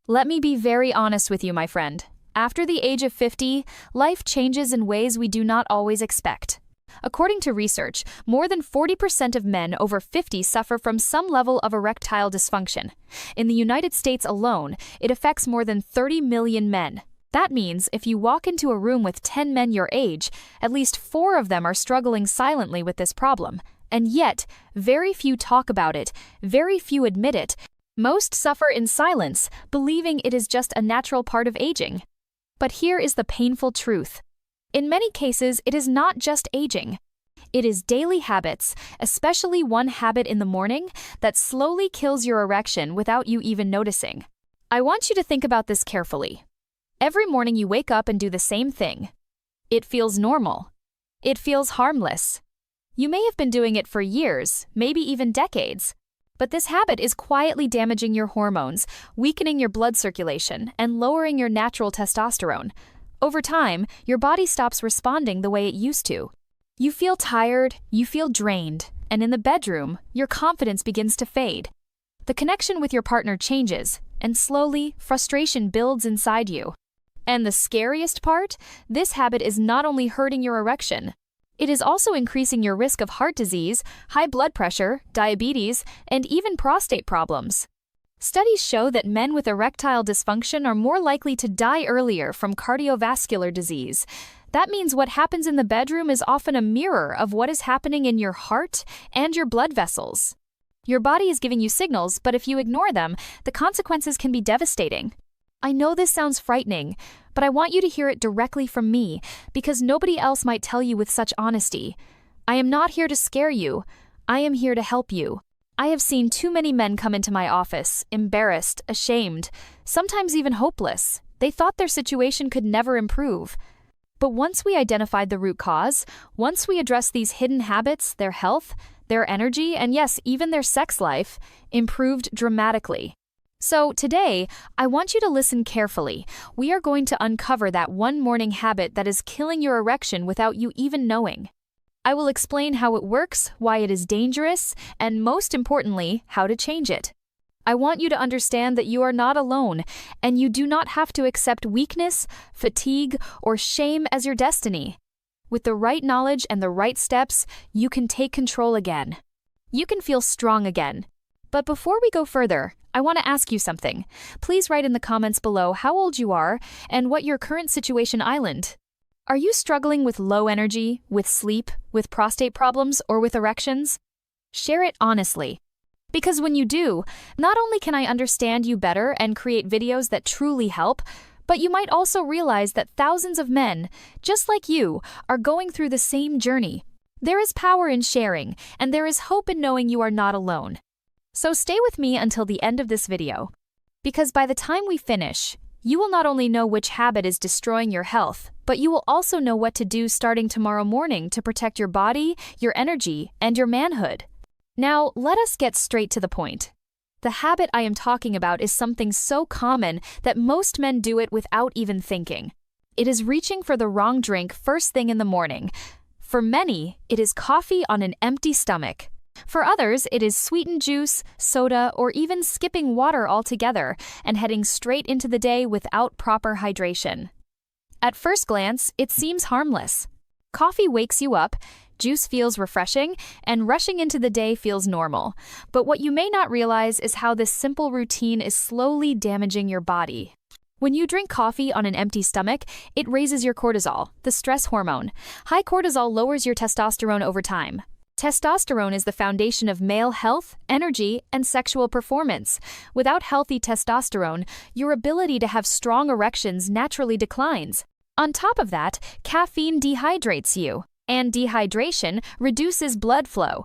Let me be very honest with you, my friend. After the age of 50, life changes in ways we do not always expect. According to research, more than 40% of men over 50 suffer from some level of erectile dysfunction. In the United States alone, it affects more than 30 million men. That means if you walk into a room with 10 men your age, at least 4 of them are struggling silently with this problem. And yet, very few talk about it, very few admit it. Most suffer in silence, believing it is just a natural part of aging. But here is the painful truth. In many cases, it is not just aging. It is daily habits, especially one habit in the morning, that slowly kills your erection without you even noticing. I want you to think about this carefully. Every morning you wake up and do the same thing. It feels normal. It feels harmless. You may have been doing it for years, maybe even decades. But this habit is quietly damaging your hormones, weakening your blood circulation, and lowering your natural testosterone. Over time, your body stops responding the way it used to. You feel tired, you feel drained, and in the bedroom, your confidence begins to fade. The connection with your partner changes, and slowly, frustration builds inside you. And the scariest part? This habit is not only hurting your erection, it is also increasing your risk of heart disease, high blood pressure, diabetes, and even prostate problems. Studies show that men with erectile dysfunction are more likely to die earlier from cardiovascular disease. That means what happens in the bedroom is often a mirror of what is happening in your heart and your blood vessels. Your body is giving you signals, but if you ignore them, the consequences can be devastating. I know this sounds frightening, but I want you to hear it directly from me, because nobody else might tell you with such honesty. I am not here to scare you. I am here to help you. I have seen too many men come into my office, embarrassed, ashamed, sometimes even hopeless. They thought their situation could never improve. But once we identified the root cause, once we addressed these hidden habits, their health, their energy, and yes, even their sex life, improved dramatically. So today, I want you to listen carefully. We are going to uncover that one morning habit that is killing your erection without you even knowing. I will explain how it works, why it is dangerous, and most importantly, how to change it. I want you to understand that you are not alone, and you do not have to accept weakness, fatigue, or shame as your destiny. With the right knowledge and the right steps, you can take control again. You can feel strong again. But before we go further, I want to ask you something. Please write in the comments below how old you are and what your current situation island. Are you struggling with low energy, with sleep, with prostate problems, or with erections? Share it honestly. Because when you do, not only can I understand you better and create videos that truly help, but you might also realize that thousands of men, just like you, are going through the same journey. There is power in sharing, and there is hope in knowing you are not alone. So stay with me until the end of this video. Because by the time we finish, you will not only know which habit is destroying your health, but you will also know what to do starting tomorrow morning to protect your body, your energy, and your manhood. Now, let us get straight to the point. The habit I am talking about is something so common that most men do it without even thinking. It is reaching for the wrong drink first thing in the morning. For many, it is coffee on an empty stomach. For others, it is sweetened juice, soda, or even skipping water altogether and heading straight into the day without proper hydration. At first glance, it seems harmless. Coffee wakes you up, juice feels refreshing, and rushing into the day feels normal. But what you may not realize is how this simple routine is slowly damaging your body. When you drink coffee on an empty stomach, it raises your cortisol, the stress hormone. High cortisol lowers your testosterone over time. Testosterone is the foundation of male health, energy, and sexual performance. Without healthy testosterone, your ability to have strong erections naturally declines. On top of that, caffeine dehydrates you, and dehydration reduces blood flow.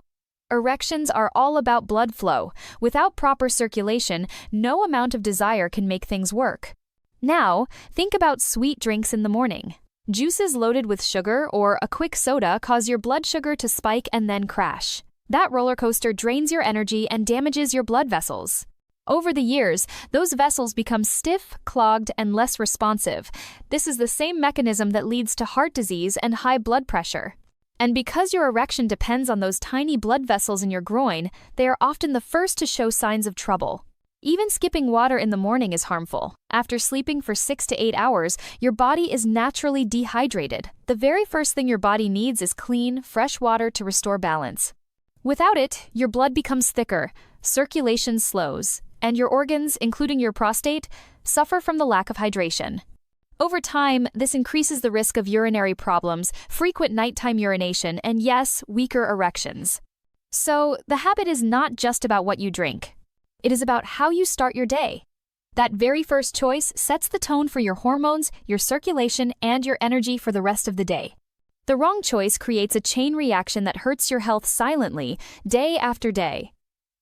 Erections are all about blood flow. Without proper circulation, no amount of desire can make things work. Now, think about sweet drinks in the morning. Juices loaded with sugar or a quick soda cause your blood sugar to spike and then crash. That roller coaster drains your energy and damages your blood vessels. Over the years, those vessels become stiff, clogged, and less responsive. This is the same mechanism that leads to heart disease and high blood pressure. And because your erection depends on those tiny blood vessels in your groin, they are often the first to show signs of trouble. Even skipping water in the morning is harmful. After sleeping for 6 to 8 hours, your body is naturally dehydrated. The very first thing your body needs is clean, fresh water to restore balance. Without it, your blood becomes thicker, circulation slows, and your organs, including your prostate, suffer from the lack of hydration. Over time, this increases the risk of urinary problems, frequent nighttime urination, and yes, weaker erections. So, the habit is not just about what you drink. It is about how you start your day. That very first choice sets the tone for your hormones, your circulation, and your energy for the rest of the day. The wrong choice creates a chain reaction that hurts your health silently, day after day.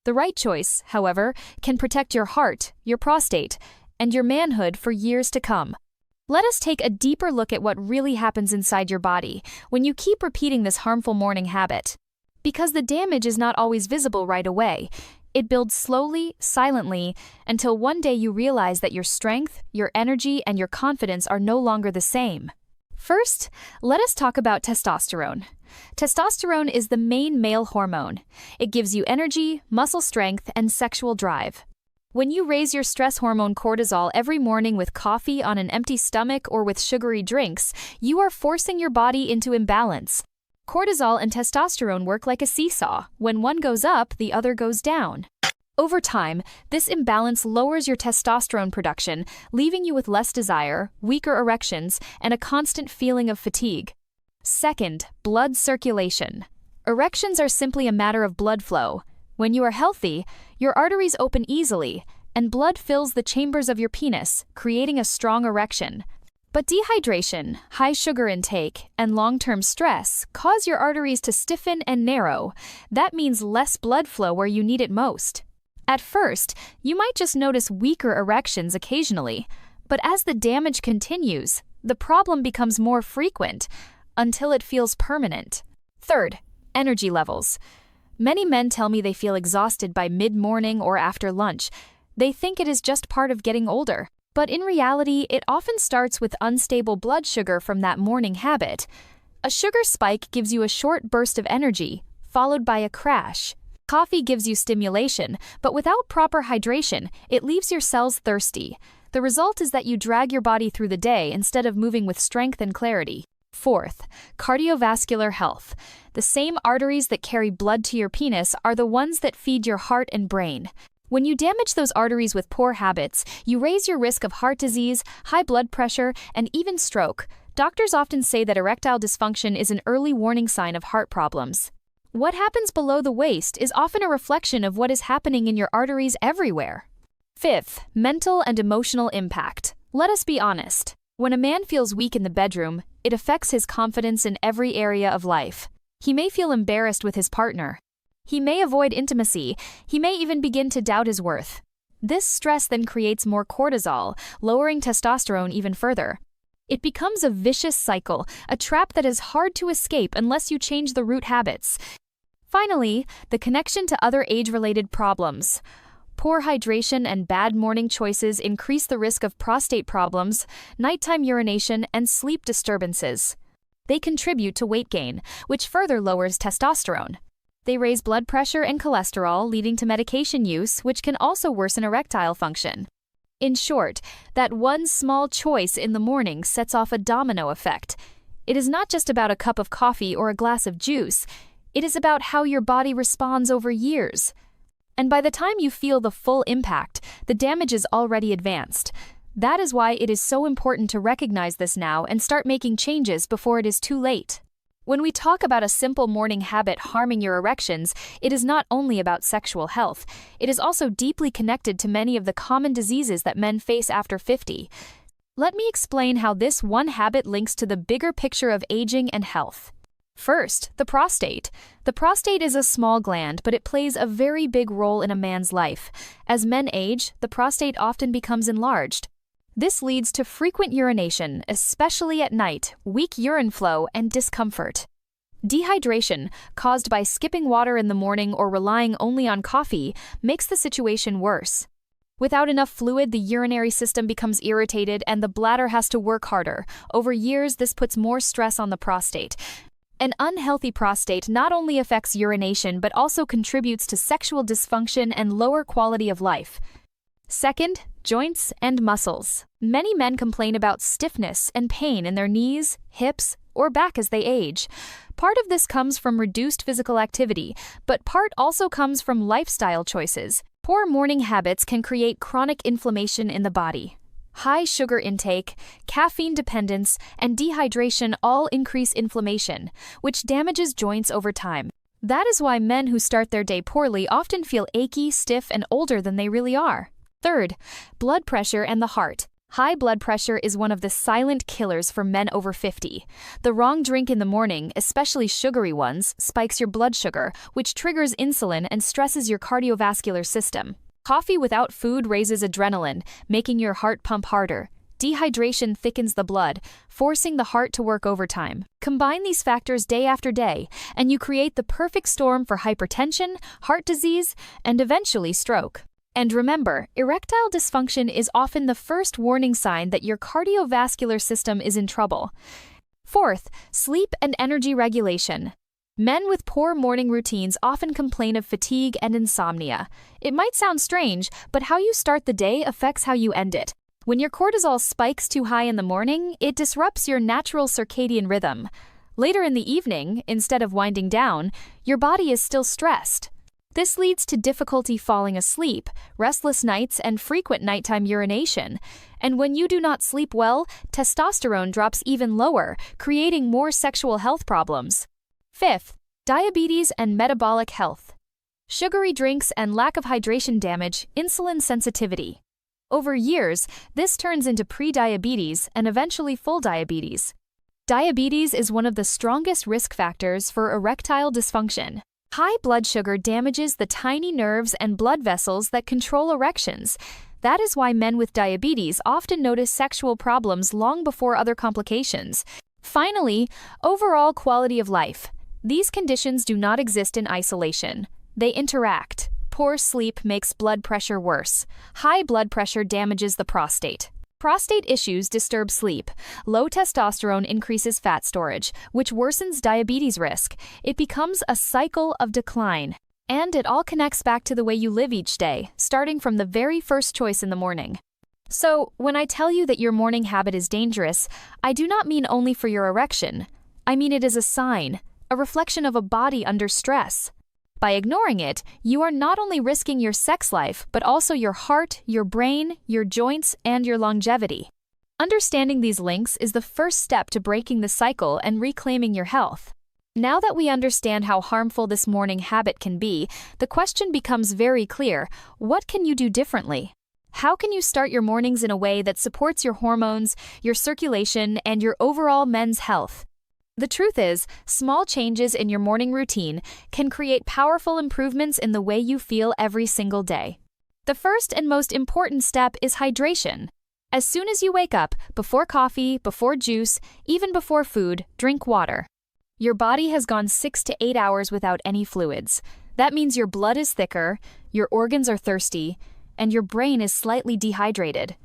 The right choice, however, can protect your heart, your prostate, and your manhood for years to come. Let us take a deeper look at what really happens inside your body when you keep repeating this harmful morning habit. Because the damage is not always visible right away. It builds slowly, silently, until one day you realize that your strength, your energy, and your confidence are no longer the same. First, let us talk about testosterone. Testosterone is the main male hormone. It gives you energy, muscle strength, and sexual drive. When you raise your stress hormone cortisol every morning with coffee on an empty stomach or with sugary drinks, you are forcing your body into imbalance. Cortisol and testosterone work like a seesaw. When one goes up, the other goes down. Over time, this imbalance lowers your testosterone production, leaving you with less desire, weaker erections, and a constant feeling of fatigue. Second, blood circulation. Erections are simply a matter of blood flow. When you are healthy, your arteries open easily, and blood fills the chambers of your penis, creating a strong erection. But dehydration, high sugar intake, and long-term stress cause your arteries to stiffen and narrow. That means less blood flow where you need it most. At first, you might just notice weaker erections occasionally, but as the damage continues, the problem becomes more frequent until it feels permanent. Third, energy levels. Many men tell me they feel exhausted by mid-morning or after lunch. They think it is just part of getting older. But in reality, it often starts with unstable blood sugar from that morning habit. A sugar spike gives you a short burst of energy, followed by a crash. Coffee gives you stimulation, but without proper hydration, it leaves your cells thirsty. The result is that you drag your body through the day instead of moving with strength and clarity. Fourth, cardiovascular health. The same arteries that carry blood to your penis are the ones that feed your heart and brain. When you damage those arteries with poor habits, you raise your risk of heart disease, high blood pressure, and even stroke. Doctors often say that erectile dysfunction is an early warning sign of heart problems. What happens below the waist is often a reflection of what is happening in your arteries everywhere. Fifth, mental and emotional impact. Let us be honest. When a man feels weak in the bedroom, it affects his confidence in every area of life. He may feel embarrassed with his partner. He may avoid intimacy. He may even begin to doubt his worth. This stress then creates more cortisol, lowering testosterone even further. It becomes a vicious cycle, a trap that is hard to escape unless you change the root habits. Finally, the connection to other age-related problems. Poor hydration and bad morning choices increase the risk of prostate problems, nighttime urination, and sleep disturbances. They contribute to weight gain, which further lowers testosterone. They raise blood pressure and cholesterol, leading to medication use, which can also worsen erectile function. In short, that one small choice in the morning sets off a domino effect. It is not just about a cup of coffee or a glass of juice. It is about how your body responds over years. And by the time you feel the full impact, the damage is already advanced. That is why it is so important to recognize this now and start making changes before it is too late. When we talk about a simple morning habit harming your erections, it is not only about sexual health. It is also deeply connected to many of the common diseases that men face after 50. Let me explain how this one habit links to the bigger picture of aging and health. First, the prostate. The prostate is a small gland, but it plays a very big role in a man's life. As men age, the prostate often becomes enlarged. This leads to frequent urination, especially at night, weak urine flow, and discomfort. Dehydration, caused by skipping water in the morning or relying only on coffee, makes the situation worse. Without enough fluid, the urinary system becomes irritated and the bladder has to work harder. Over years, this puts more stress on the prostate. An unhealthy prostate not only affects urination but also contributes to sexual dysfunction and lower quality of life. Second, joints and muscles. Many men complain about stiffness and pain in their knees, hips, or back as they age. Part of this comes from reduced physical activity, but part also comes from lifestyle choices. Poor morning habits can create chronic inflammation in the body. High sugar intake, caffeine dependence, and dehydration all increase inflammation, which damages joints over time. That is why men who start their day poorly often feel achy, stiff, and older than they really are. Third, blood pressure and the heart. High blood pressure is one of the silent killers for men over 50. The wrong drink in the morning, especially sugary ones, spikes your blood sugar, which triggers insulin and stresses your cardiovascular system. Coffee without food raises adrenaline, making your heart pump harder. Dehydration thickens the blood, forcing the heart to work overtime. Combine these factors day after day, and you create the perfect storm for hypertension, heart disease, and eventually stroke. And remember, erectile dysfunction is often the first warning sign that your cardiovascular system is in trouble. Fourth, sleep and energy regulation. Men with poor morning routines often complain of fatigue and insomnia. It might sound strange, but how you start the day affects how you end it. When your cortisol spikes too high in the morning, it disrupts your natural circadian rhythm. Later in the evening, instead of winding down, your body is still stressed. This leads to difficulty falling asleep, restless nights, and frequent nighttime urination. And when you do not sleep well, testosterone drops even lower, creating more sexual health problems. Fifth, diabetes and metabolic health. Sugary drinks and lack of hydration damage insulin sensitivity. Over years, this turns into prediabetes and eventually full diabetes. Diabetes is one of the strongest risk factors for erectile dysfunction. High blood sugar damages the tiny nerves and blood vessels that control erections. That is why men with diabetes often notice sexual problems long before other complications. Finally, overall quality of life. These conditions do not exist in isolation. They interact. Poor sleep makes blood pressure worse. High blood pressure damages the prostate. Prostate issues disturb sleep. Low testosterone increases fat storage, which worsens diabetes risk. It becomes a cycle of decline. And it all connects back to the way you live each day, starting from the very first choice in the morning. So, when I tell you that your morning habit is dangerous, I do not mean only for your erection. I mean it is a sign, a reflection of a body under stress. By ignoring it, you are not only risking your sex life, but also your heart, your brain, your joints, and your longevity. Understanding these links is the first step to breaking the cycle and reclaiming your health. Now that we understand how harmful this morning habit can be, the question becomes very clear: what can you do differently? How can you start your mornings in a way that supports your hormones, your circulation, and your overall men's health? The truth is, small changes in your morning routine can create powerful improvements in the way you feel every single day. The first and most important step is hydration. As soon as you wake up, before coffee, before juice, even before food, drink water. Your body has gone 6 to 8 hours without any fluids. That means your blood is thicker, your organs are thirsty, and your brain is slightly dehydrated.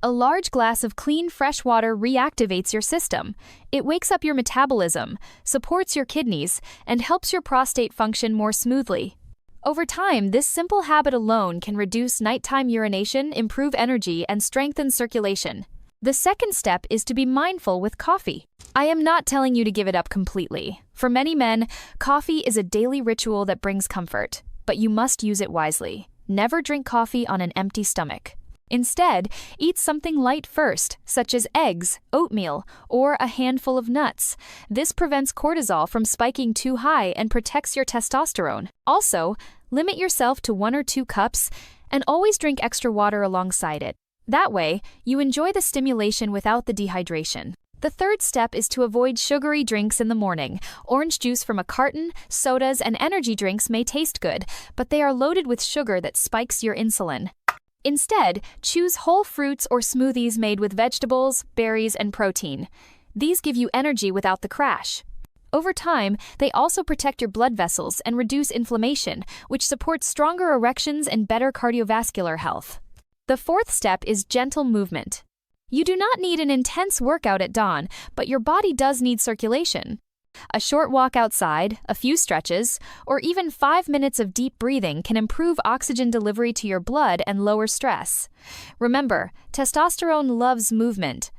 A large glass of clean, fresh water reactivates your system. It wakes up your metabolism, supports your kidneys, and helps your prostate function more smoothly. Over time, this simple habit alone can reduce nighttime urination, improve energy, and strengthen circulation. The second step is to be mindful with coffee. I am not telling you to give it up completely. For many men, coffee is a daily ritual that brings comfort, but you must use it wisely. Never drink coffee on an empty stomach. Instead, eat something light first, such as eggs, oatmeal, or a handful of nuts. This prevents cortisol from spiking too high and protects your testosterone. Also, limit yourself to 1 or 2 cups and always drink extra water alongside it. That way, you enjoy the stimulation without the dehydration. The third step is to avoid sugary drinks in the morning. Orange juice from a carton, sodas, and energy drinks may taste good, but they are loaded with sugar that spikes your insulin. Instead, choose whole fruits or smoothies made with vegetables, berries, and protein. These give you energy without the crash. Over time, they also protect your blood vessels and reduce inflammation, which supports stronger erections and better cardiovascular health. The fourth step is gentle movement. You do not need an intense workout at dawn, but your body does need circulation. A short walk outside, a few stretches, or even 5 minutes of deep breathing can improve oxygen delivery to your blood and lower stress. Remember, testosterone loves movement.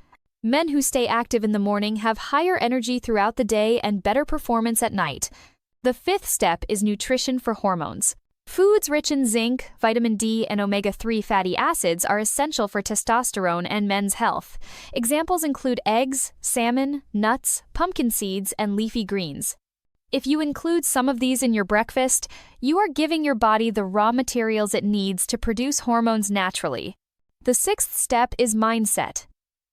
Men who stay active in the morning have higher energy throughout the day and better performance at night. The fifth step is nutrition for hormones. Foods rich in zinc, vitamin D, and omega-3 fatty acids are essential for testosterone and men's health. Examples include eggs, salmon, nuts, pumpkin seeds, and leafy greens. If you include some of these in your breakfast, you are giving your body the raw materials it needs to produce hormones naturally. The sixth step is mindset.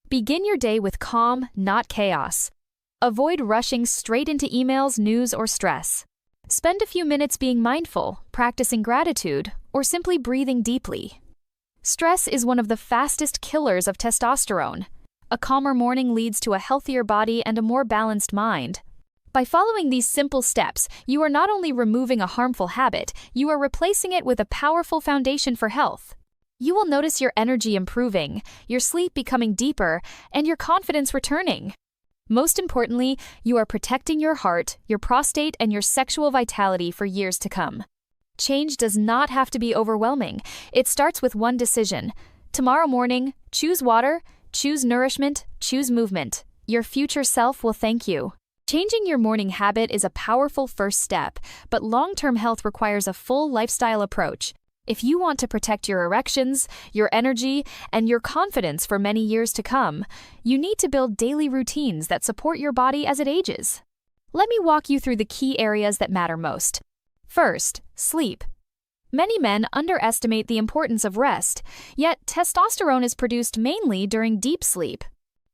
Begin your day with calm, not chaos. Avoid rushing straight into emails, news, or stress. Spend a few minutes being mindful, practicing gratitude, or simply breathing deeply. Stress is one of the fastest killers of testosterone. A calmer morning leads to a healthier body and a more balanced mind. By following these simple steps, you are not only removing a harmful habit, you are replacing it with a powerful foundation for health. You will notice your energy improving, your sleep becoming deeper, and your confidence returning. Most importantly, you are protecting your heart, your prostate, and your sexual vitality for years to come. Change does not have to be overwhelming. It starts with one decision. Tomorrow morning, choose water, choose nourishment, choose movement. Your future self will thank you. Changing your morning habit is a powerful first step, but long-term health requires a full lifestyle approach. If you want to protect your erections, your energy, and your confidence for many years to come, you need to build daily routines that support your body as it ages. Let me walk you through the key areas that matter most. First, sleep. Many men underestimate the importance of rest, yet testosterone is produced mainly during deep sleep.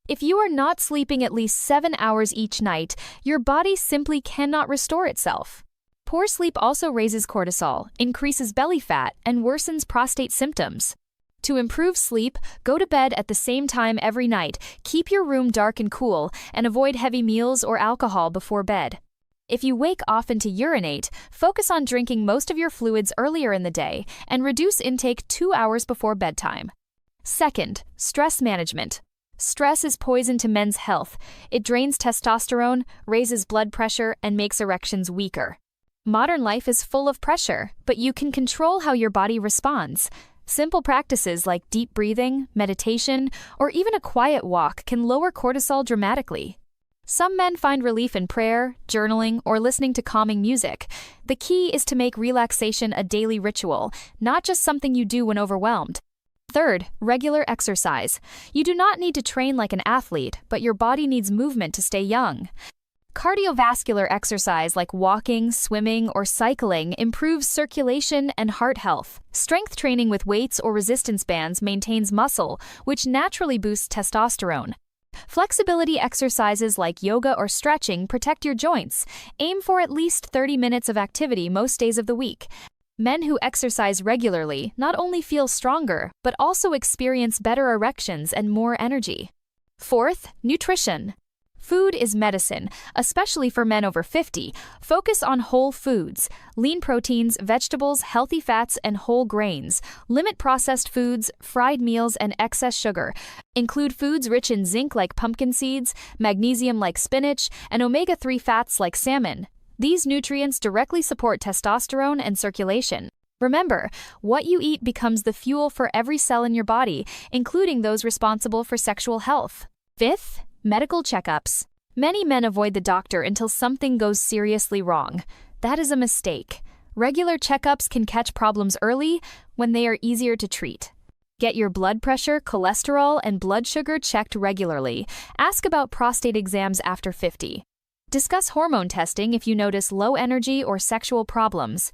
If you are not sleeping at least 7 hours each night, your body simply cannot restore itself. Poor sleep also raises cortisol, increases belly fat, and worsens prostate symptoms. To improve sleep, go to bed at the same time every night, keep your room dark and cool, and avoid heavy meals or alcohol before bed. If you wake often to urinate, focus on drinking most of your fluids earlier in the day, and reduce intake 2 hours before bedtime. Second, stress management. Stress is poison to men's health. It drains testosterone, raises blood pressure, and makes erections weaker. Modern life is full of pressure, but you can control how your body responds. Simple practices like deep breathing, meditation, or even a quiet walk can lower cortisol dramatically. Some men find relief in prayer, journaling, or listening to calming music. The key is to make relaxation a daily ritual, not just something you do when overwhelmed. Third, regular exercise. You do not need to train like an athlete, but your body needs movement to stay young. Cardiovascular exercise like walking, swimming, or cycling improves circulation and heart health. Strength training with weights or resistance bands maintains muscle, which naturally boosts testosterone. Flexibility exercises like yoga or stretching protect your joints. Aim for at least 30 minutes of activity most days of the week. Men who exercise regularly not only feel stronger, but also experience better erections and more energy. Fourth, nutrition. Food is medicine, especially for men over 50. Focus on whole foods, lean proteins, vegetables, healthy fats, and whole grains. Limit processed foods, fried meals, and excess sugar. Include foods rich in zinc like pumpkin seeds, magnesium like spinach, and omega-3 fats like salmon. These nutrients directly support testosterone and circulation. Remember, what you eat becomes the fuel for every cell in your body, including those responsible for sexual health. Fifth, medical checkups. Many men avoid the doctor until something goes seriously wrong. That is a mistake. Regular checkups can catch problems early when they are easier to treat. Get your blood pressure, cholesterol, and blood sugar checked regularly. Ask about prostate exams after 50. Discuss hormone testing if you notice low energy or sexual problems.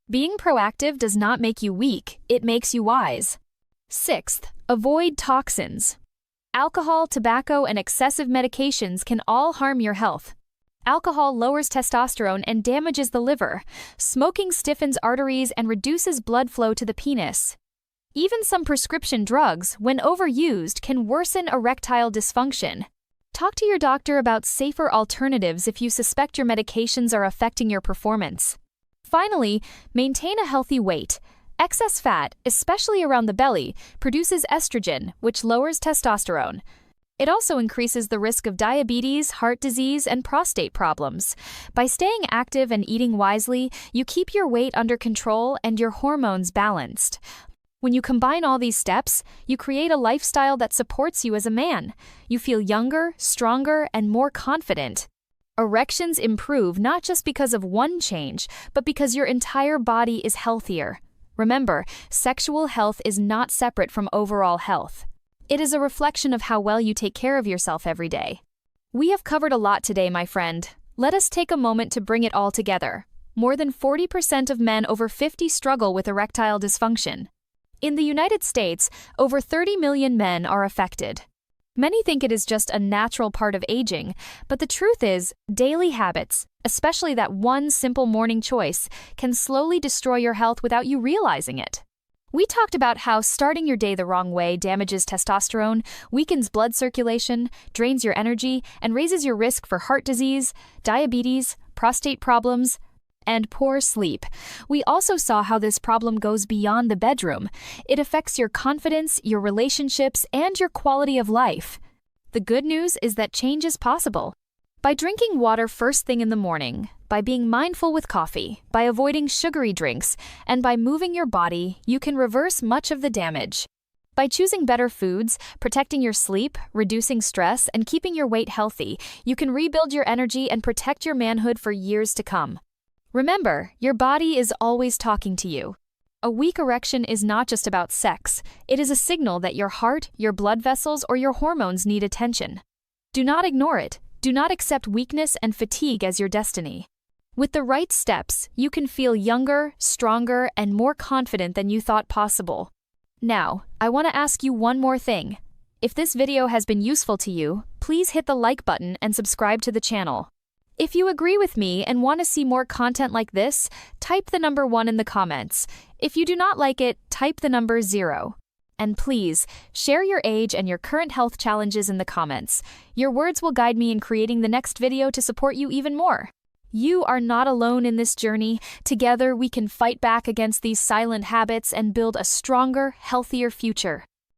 Being proactive does not make you weak, it makes you wise. Sixth, avoid toxins. Alcohol, tobacco, and excessive medications can all harm your health. Alcohol lowers testosterone and damages the liver. Smoking stiffens arteries and reduces blood flow to the penis. Even some prescription drugs, when overused, can worsen erectile dysfunction. Talk to your doctor about safer alternatives if you suspect your medications are affecting your performance. Finally, maintain a healthy weight. Excess fat, especially around the belly, produces estrogen, which lowers testosterone. It also increases the risk of diabetes, heart disease, and prostate problems. By staying active and eating wisely, you keep your weight under control and your hormones balanced. When you combine all these steps, you create a lifestyle that supports you as a man. You feel younger, stronger, and more confident. Erections improve not just because of one change, but because your entire body is healthier. Remember, sexual health is not separate from overall health. It is a reflection of how well you take care of yourself every day. We have covered a lot today, my friend. Let us take a moment to bring it all together. More than 40% of men over 50 struggle with erectile dysfunction. In the United States, over 30 million men are affected. Many think it is just a natural part of aging, but the truth is, daily habits, especially that one simple morning choice, can slowly destroy your health without you realizing it. We talked about how starting your day the wrong way damages testosterone, weakens blood circulation, drains your energy, and raises your risk for heart disease, diabetes, prostate problems, and poor sleep. We also saw how this problem goes beyond the bedroom. It affects your confidence, your relationships, and your quality of life. The good news is that change is possible. By drinking water first thing in the morning, by being mindful with coffee, by avoiding sugary drinks, and by moving your body, you can reverse much of the damage. By choosing better foods, protecting your sleep, reducing stress, and keeping your weight healthy, you can rebuild your energy and protect your manhood for years to come. Remember, your body is always talking to you. A weak erection is not just about sex. It is a signal that your heart, your blood vessels, or your hormones need attention. Do not ignore it. Do not accept weakness and fatigue as your destiny. With the right steps, you can feel younger, stronger, and more confident than you thought possible. Now, I want to ask you one more thing. If this video has been useful to you, please hit the like button and subscribe to the channel. If you agree with me and want to see more content like this, type the number 1 in the comments. If you do not like it, type the number 0. And please, share your age and your current health challenges in the comments. Your words will guide me in creating the next video to support you even more. You are not alone in this journey. Together, we can fight back against these silent habits and build a stronger, healthier future.